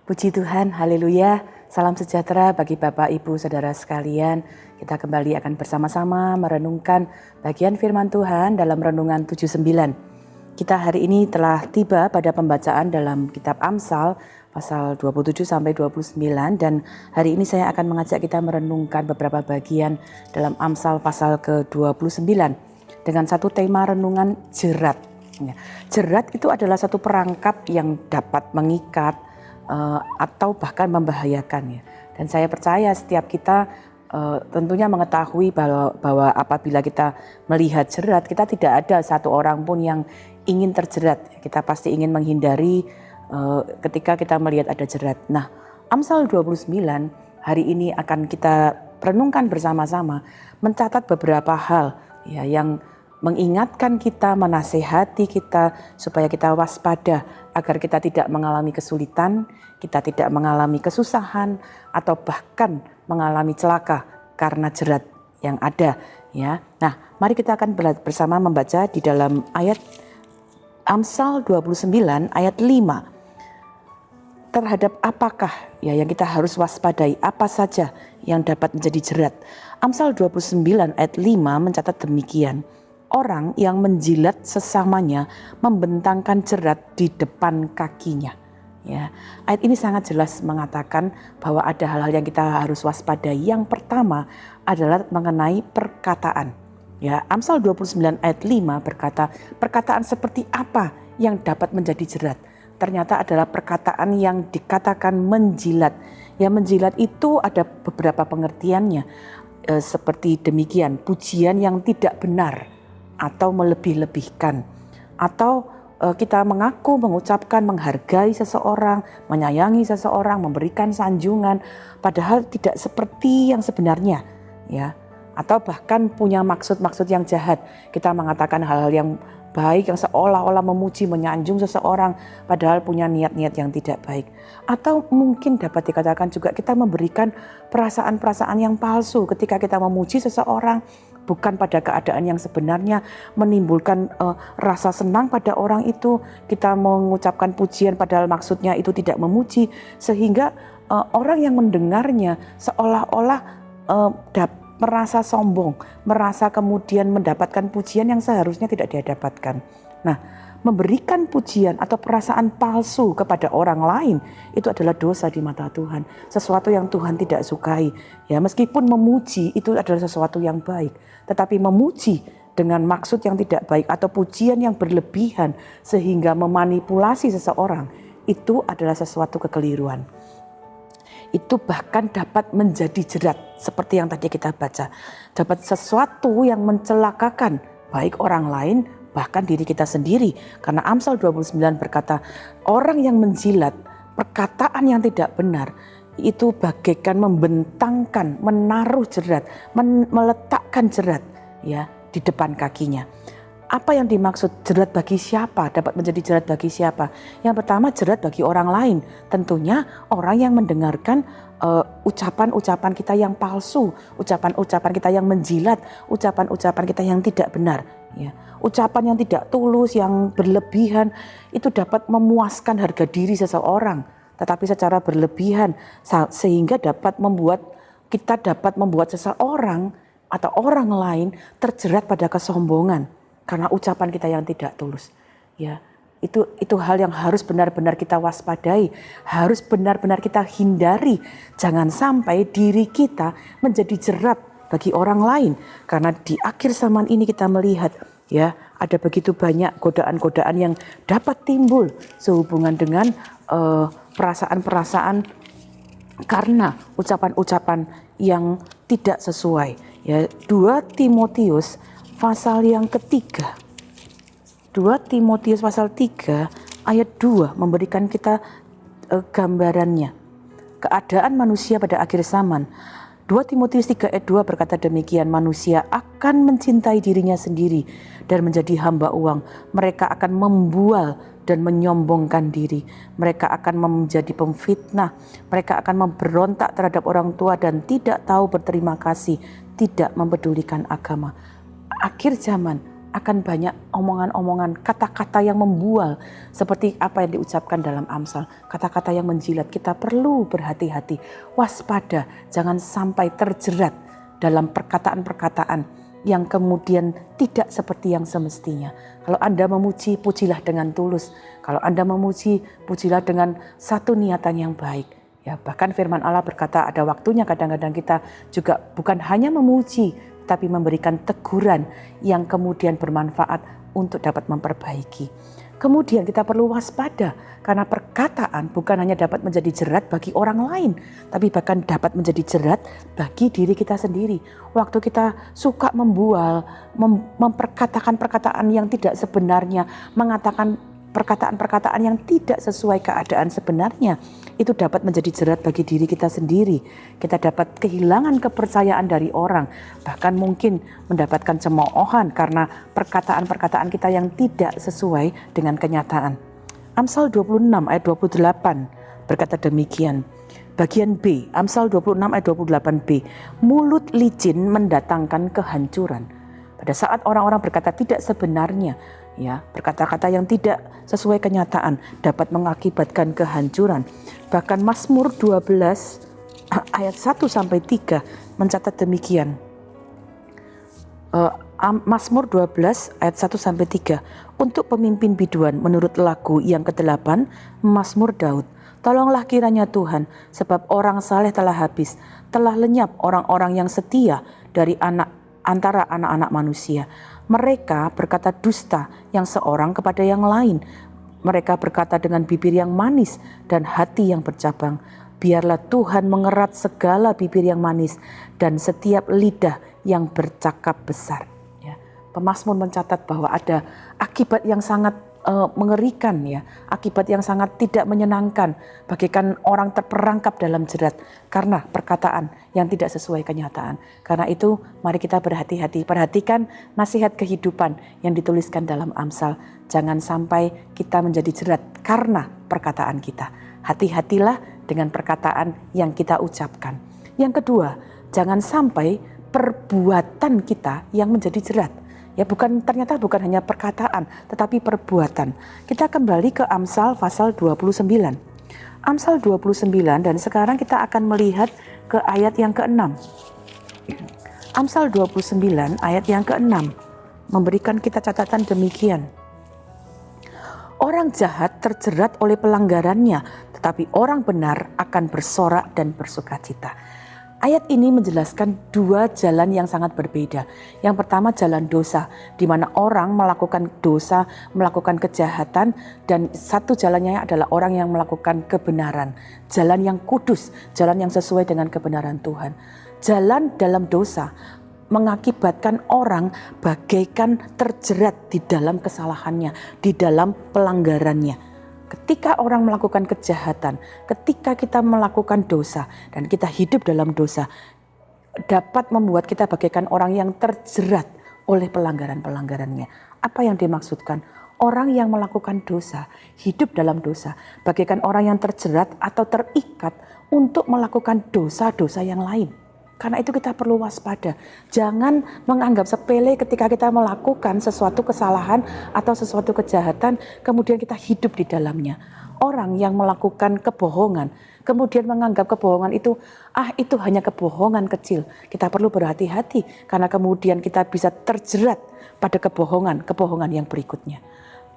Puji Tuhan, haleluya. Salam sejahtera bagi Bapak, Ibu, Saudara sekalian. Kita kembali akan bersama-sama merenungkan bagian firman Tuhan dalam Renungan 79. Kita hari ini telah tiba pada pembacaan dalam kitab Amsal pasal 27 sampai 29 dan hari ini saya akan mengajak kita merenungkan beberapa bagian dalam Amsal pasal ke-29 dengan satu tema renungan jerat. Jerat itu adalah satu perangkap yang dapat mengikat atau bahkan membahayakan ya. Dan saya percaya setiap kita tentunya mengetahui bahwa apabila kita melihat jerat, kita tidak ada satu orang pun yang ingin terjerat. Kita pasti ingin menghindari ketika kita melihat ada jerat. Nah, Amsal 29 hari ini akan kita renungkan bersama-sama, mencatat beberapa hal ya yang mengingatkan kita, menasehati kita supaya kita waspada agar kita tidak mengalami kesulitan, kita tidak mengalami kesusahan atau bahkan mengalami celaka karena jerat yang ada ya. Nah, mari kita akan bersama membaca di dalam ayat Amsal 29 ayat 5. Terhadap apakah ya yang kita harus waspadai, apa saja yang dapat menjadi jerat. Amsal 29 ayat 5 mencatat demikian. Orang yang menjilat sesamanya membentangkan jerat di depan kakinya. Ya, ayat ini sangat jelas mengatakan bahwa ada hal-hal yang kita harus waspadai. Yang pertama adalah mengenai perkataan. Ya, Amsal 29 ayat 5 berkata, perkataan seperti apa yang dapat menjadi jerat? Ternyata adalah perkataan yang dikatakan menjilat. Ya, menjilat itu ada beberapa pengertiannya. Seperti demikian, pujian yang tidak benar atau melebih-lebihkan, atau kita mengucapkan menghargai seseorang, menyayangi seseorang, memberikan sanjungan padahal tidak seperti yang sebenarnya ya, atau bahkan punya maksud-maksud yang jahat. Kita mengatakan hal-hal yang baik yang seolah-olah memuji, menyanjung seseorang padahal punya niat-niat yang tidak baik. Atau mungkin dapat dikatakan juga kita memberikan perasaan-perasaan yang palsu ketika kita memuji seseorang bukan pada keadaan yang sebenarnya, menimbulkan rasa senang pada orang itu. Kita mengucapkan pujian padahal maksudnya itu tidak memuji, sehingga orang yang mendengarnya seolah-olah merasa sombong, merasa kemudian mendapatkan pujian yang seharusnya tidak dia dapatkan. Nah, memberikan pujian atau perasaan palsu kepada orang lain itu adalah dosa di mata Tuhan, sesuatu yang Tuhan tidak sukai. Ya, meskipun memuji itu adalah sesuatu yang baik, tetapi memuji dengan maksud yang tidak baik atau pujian yang berlebihan sehingga memanipulasi seseorang itu adalah sesuatu kekeliruan. Itu bahkan dapat menjadi jerat seperti yang tadi kita baca. Dapat sesuatu yang mencelakakan baik orang lain bahkan diri kita sendiri. Karena Amsal 29 berkata orang yang menjilat perkataan yang tidak benar itu bagaikan membentangkan, menaruh jerat, meletakkan jerat ya di depan kakinya. Apa yang dimaksud jerat bagi siapa? Dapat menjadi jerat bagi siapa? Yang pertama jerat bagi orang lain. Tentunya orang yang mendengarkan ucapan-ucapan kita yang palsu, ucapan-ucapan kita yang menjilat, ucapan-ucapan kita yang tidak benar. Ya. Ucapan yang tidak tulus, yang berlebihan itu dapat memuaskan harga diri seseorang. Tetapi secara berlebihan sehingga kita dapat membuat seseorang atau orang lain terjerat pada kesombongan. Karena ucapan kita yang tidak tulus, ya itu hal yang harus benar-benar kita waspadai, harus benar-benar kita hindari. Jangan sampai diri kita menjadi jerat bagi orang lain. Karena di akhir zaman ini kita melihat, ya ada begitu banyak godaan-godaan yang dapat timbul sehubungan dengan perasaan-perasaan karena ucapan-ucapan yang tidak sesuai. Ya, 2 Timotius pasal yang ketiga, 2 Timotius pasal 3 ayat 2 memberikan kita gambarannya. Keadaan manusia pada akhir zaman. 2 Timotius 3 ayat 2 berkata demikian, manusia akan mencintai dirinya sendiri dan menjadi hamba uang. Mereka akan membual dan menyombongkan diri. Mereka akan menjadi pemfitnah. Mereka akan memberontak terhadap orang tua dan tidak tahu berterima kasih, tidak mempedulikan agama. Akhir zaman akan banyak omongan-omongan, kata-kata yang membual seperti apa yang diucapkan dalam Amsal, kata-kata yang menjilat. Kita perlu berhati-hati, waspada, jangan sampai terjerat dalam perkataan-perkataan yang kemudian tidak seperti yang semestinya. Kalau Anda memuji, pujilah dengan tulus. Kalau Anda memuji, pujilah dengan satu niatan yang baik. Ya, bahkan firman Allah berkata ada waktunya kadang-kadang kita juga bukan hanya memuji, tapi memberikan teguran yang kemudian bermanfaat untuk dapat memperbaiki. Kemudian kita perlu waspada karena perkataan bukan hanya dapat menjadi jerat bagi orang lain, tapi bahkan dapat menjadi jerat bagi diri kita sendiri. Waktu kita suka membual, memperkatakan perkataan yang tidak sebenarnya, mengatakan perkataan-perkataan yang tidak sesuai keadaan sebenarnya, itu dapat menjadi jerat bagi diri kita sendiri. Kita dapat kehilangan kepercayaan dari orang, bahkan mungkin mendapatkan cemoohan karena perkataan-perkataan kita yang tidak sesuai dengan kenyataan. Amsal 26 ayat 28 berkata demikian. Bagian B, Amsal 26 ayat 28b, mulut licin mendatangkan kehancuran. Pada saat orang-orang berkata tidak sebenarnya, ya, berkata-kata yang tidak sesuai kenyataan dapat mengakibatkan kehancuran. Bahkan Mazmur 12 ayat 1 sampai 3 mencatat demikian. Mazmur 12 ayat 1 sampai 3. Untuk pemimpin biduan menurut lagu yang ke-8, Mazmur Daud. Tolonglah kiranya Tuhan, sebab orang saleh telah habis, telah lenyap orang-orang yang setia dari antara anak-anak manusia. Mereka berkata dusta yang seorang kepada yang lain. Mereka berkata dengan bibir yang manis dan hati yang bercabang. Biarlah Tuhan mengerat segala bibir yang manis dan setiap lidah yang bercakap besar. Ya. Pemazmur mencatat bahwa ada akibat yang sangat mengerikan, ya, akibat yang sangat tidak menyenangkan, bagaikan orang terperangkap dalam jerat karena perkataan yang tidak sesuai kenyataan. Karena itu mari kita berhati-hati, perhatikan nasihat kehidupan yang dituliskan dalam Amsal. Jangan sampai kita menjadi jerat karena perkataan kita. Hati-hatilah dengan perkataan yang kita ucapkan. Yang kedua, jangan sampai perbuatan kita yang menjadi jerat. Ya, ternyata bukan hanya perkataan, tetapi perbuatan. Kita kembali ke Amsal pasal 29. Amsal 29 dan sekarang kita akan melihat ke ayat yang ke-6. Amsal 29 ayat yang ke-6 memberikan kita catatan demikian. Orang jahat terjerat oleh pelanggarannya, tetapi orang benar akan bersorak dan bersukacita. Ayat ini menjelaskan dua jalan yang sangat berbeda. Yang pertama jalan dosa, di mana orang melakukan dosa, melakukan kejahatan, dan satu jalannya adalah orang yang melakukan kebenaran. Jalan yang kudus, jalan yang sesuai dengan kebenaran Tuhan. Jalan dalam dosa mengakibatkan orang bagaikan terjerat di dalam kesalahannya, di dalam pelanggarannya. Ketika orang melakukan kejahatan, ketika kita melakukan dosa dan kita hidup dalam dosa, dapat membuat kita bagaikan orang yang terjerat oleh pelanggaran-pelanggarannya. Apa yang dimaksudkan? Orang yang melakukan dosa, hidup dalam dosa, bagaikan orang yang terjerat atau terikat untuk melakukan dosa-dosa yang lain. Karena itu kita perlu waspada. Jangan menganggap sepele ketika kita melakukan sesuatu kesalahan atau sesuatu kejahatan, kemudian kita hidup di dalamnya. Orang yang melakukan kebohongan, kemudian menganggap kebohongan itu hanya kebohongan kecil. Kita perlu berhati-hati karena kemudian kita bisa terjerat pada kebohongan yang berikutnya.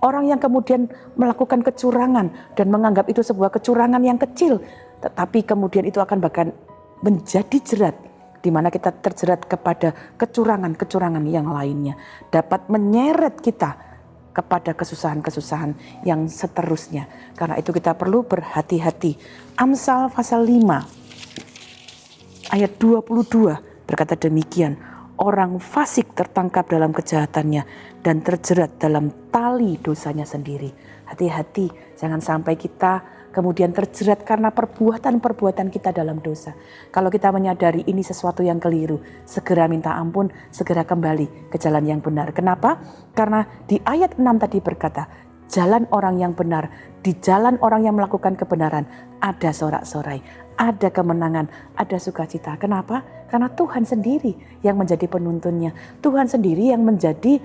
Orang yang kemudian melakukan kecurangan dan menganggap itu sebuah kecurangan yang kecil, tetapi kemudian itu akan bahkan menjadi jerat, di mana kita terjerat kepada kecurangan-kecurangan yang lainnya, dapat menyeret kita kepada kesusahan-kesusahan yang seterusnya. Karena itu kita perlu berhati-hati. Amsal pasal 5 ayat 22 berkata demikian, orang fasik tertangkap dalam kejahatannya dan terjerat dalam tali dosanya sendiri. Hati-hati, jangan sampai kita kemudian terjerat karena perbuatan-perbuatan kita dalam dosa. Kalau kita menyadari ini sesuatu yang keliru, segera minta ampun, segera kembali ke jalan yang benar. Kenapa? Karena di ayat 6 tadi berkata, jalan orang yang benar, di jalan orang yang melakukan kebenaran, ada sorak-sorai, ada kemenangan, ada sukacita. Kenapa? Karena Tuhan sendiri yang menjadi penuntunnya. Tuhan sendiri yang menjadi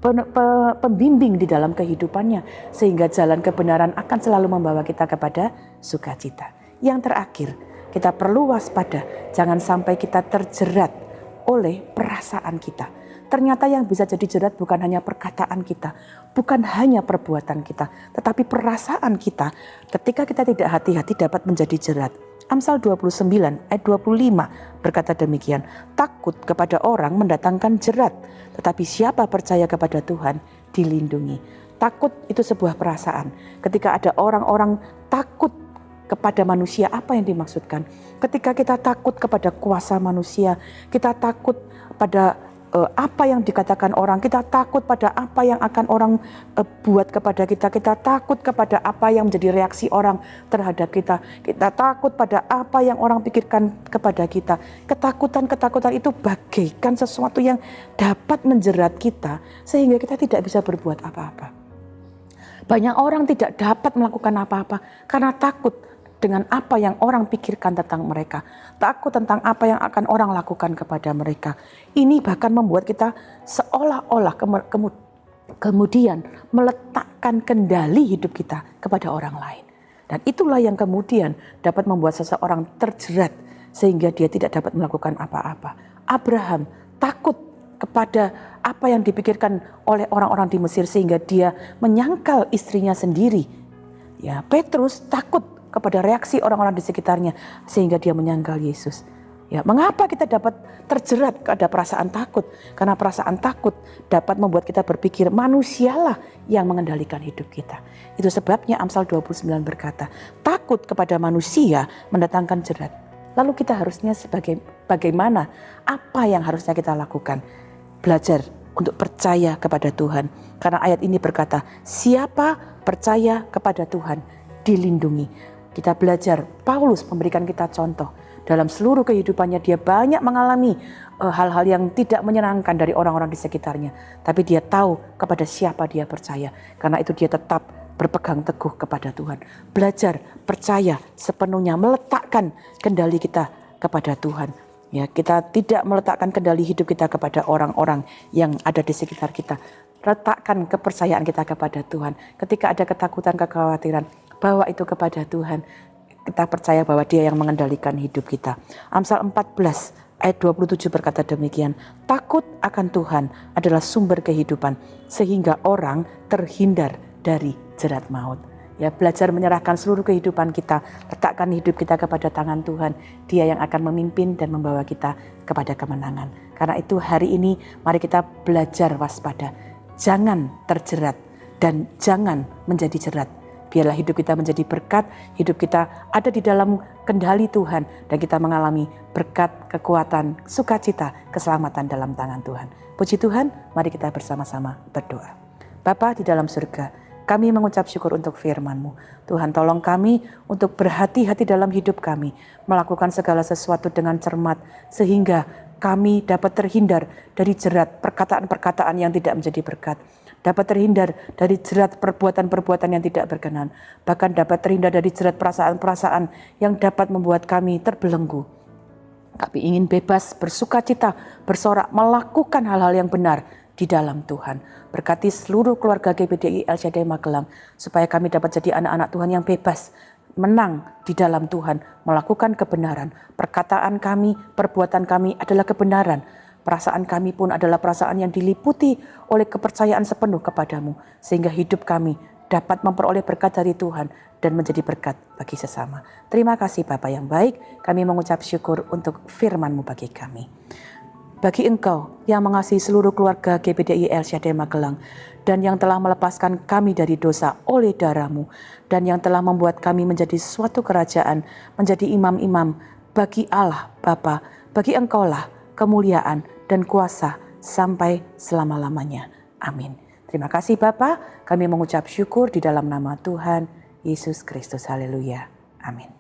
pembimbing di dalam kehidupannya, sehingga jalan kebenaran akan selalu membawa kita kepada sukacita. Yang terakhir, kita perlu waspada, jangan sampai kita terjerat oleh perasaan kita. Ternyata yang bisa jadi jerat bukan hanya perkataan kita, bukan hanya perbuatan kita, tetapi perasaan kita. Ketika kita tidak hati-hati dapat menjadi jerat. Amsal 29 ayat 25 berkata demikian, takut kepada orang mendatangkan jerat, tetapi siapa percaya kepada Tuhan dilindungi. Takut itu sebuah perasaan. Ketika ada orang-orang takut kepada manusia, apa yang dimaksudkan? Ketika kita takut kepada kuasa manusia, kita takut pada apa yang dikatakan orang, kita takut pada apa yang akan orang buat kepada kita, kita takut kepada apa yang menjadi reaksi orang terhadap kita, kita takut pada apa yang orang pikirkan kepada kita. Ketakutan-ketakutan itu bagaikan sesuatu yang dapat menjerat kita sehingga kita tidak bisa berbuat apa-apa. Banyak orang tidak dapat melakukan apa-apa karena takut dengan apa yang orang pikirkan tentang mereka. Takut tentang apa yang akan orang lakukan kepada mereka. Ini bahkan membuat kita seolah-olah kemudian meletakkan kendali hidup kita kepada orang lain. Dan itulah yang kemudian dapat membuat seseorang terjerat sehingga dia tidak dapat melakukan apa-apa. Abraham takut kepada apa yang dipikirkan oleh orang-orang di Mesir sehingga dia menyangkal istrinya sendiri. Ya, Petrus takut kepada reaksi orang-orang di sekitarnya sehingga dia menyangkal Yesus. Ya, mengapa kita dapat terjerat pada perasaan takut? Karena perasaan takut dapat membuat kita berpikir manusialah yang mengendalikan hidup kita. Itu sebabnya Amsal 29 berkata, takut kepada manusia mendatangkan jerat. Lalu kita harusnya bagaimana? Apa yang harusnya kita lakukan? Belajar untuk percaya kepada Tuhan. Karena ayat ini berkata, siapa percaya kepada Tuhan dilindungi. Kita belajar, Paulus memberikan kita contoh. Dalam seluruh kehidupannya dia banyak mengalami hal-hal yang tidak menyenangkan dari orang-orang di sekitarnya. Tapi dia tahu kepada siapa dia percaya. Karena itu dia tetap berpegang teguh kepada Tuhan. Belajar, percaya sepenuhnya, meletakkan kendali kita kepada Tuhan. Ya, kita tidak meletakkan kendali hidup kita kepada orang-orang yang ada di sekitar kita. Letakkan kepercayaan kita kepada Tuhan. Ketika ada ketakutan, kekhawatiran, bawa itu kepada Tuhan. Kita percaya bahwa Dia yang mengendalikan hidup kita. Amsal 14 ayat 27 berkata demikian. Takut akan Tuhan adalah sumber kehidupan, sehingga orang terhindar dari jerat maut. Ya, belajar menyerahkan seluruh kehidupan kita, letakkan hidup kita kepada tangan Tuhan. Dia yang akan memimpin dan membawa kita kepada kemenangan. Karena itu hari ini mari kita belajar waspada. Jangan terjerat dan jangan menjadi jerat. Biarlah hidup kita menjadi berkat, hidup kita ada di dalam kendali Tuhan, dan kita mengalami berkat, kekuatan, sukacita, keselamatan dalam tangan Tuhan. Puji Tuhan, mari kita bersama-sama berdoa. Bapa di dalam surga, kami mengucap syukur untuk firman-Mu. Tuhan, tolong kami untuk berhati-hati dalam hidup kami, melakukan segala sesuatu dengan cermat, sehingga kami dapat terhindar dari jerat perkataan-perkataan yang tidak menjadi berkat. Dapat terhindar dari jerat perbuatan-perbuatan yang tidak berkenan. Bahkan dapat terhindar dari jerat perasaan-perasaan yang dapat membuat kami terbelenggu. Kami ingin bebas, bersukacita, bersorak, melakukan hal-hal yang benar di dalam Tuhan. Berkati seluruh keluarga GBDI El Shaddai Magelang, supaya kami dapat jadi anak-anak Tuhan yang bebas, menang di dalam Tuhan, melakukan kebenaran. Perkataan kami, perbuatan kami adalah kebenaran. Perasaan kami pun adalah perasaan yang diliputi oleh kepercayaan sepenuh kepadamu. Sehingga hidup kami dapat memperoleh berkat dari Tuhan dan menjadi berkat bagi sesama. Terima kasih Bapa yang baik, kami mengucap syukur untuk firman-Mu bagi kami. Bagi Engkau yang mengasihi seluruh keluarga GBDI El Shaddai Magelang, dan yang telah melepaskan kami dari dosa oleh darah-Mu, dan yang telah membuat kami menjadi suatu kerajaan, menjadi imam-imam bagi Allah Bapa, bagi Engkaulah kemuliaan dan kuasa sampai selama-lamanya. Amin. Terima kasih Bapa, kami mengucap syukur di dalam nama Tuhan Yesus Kristus. Haleluya. Amin.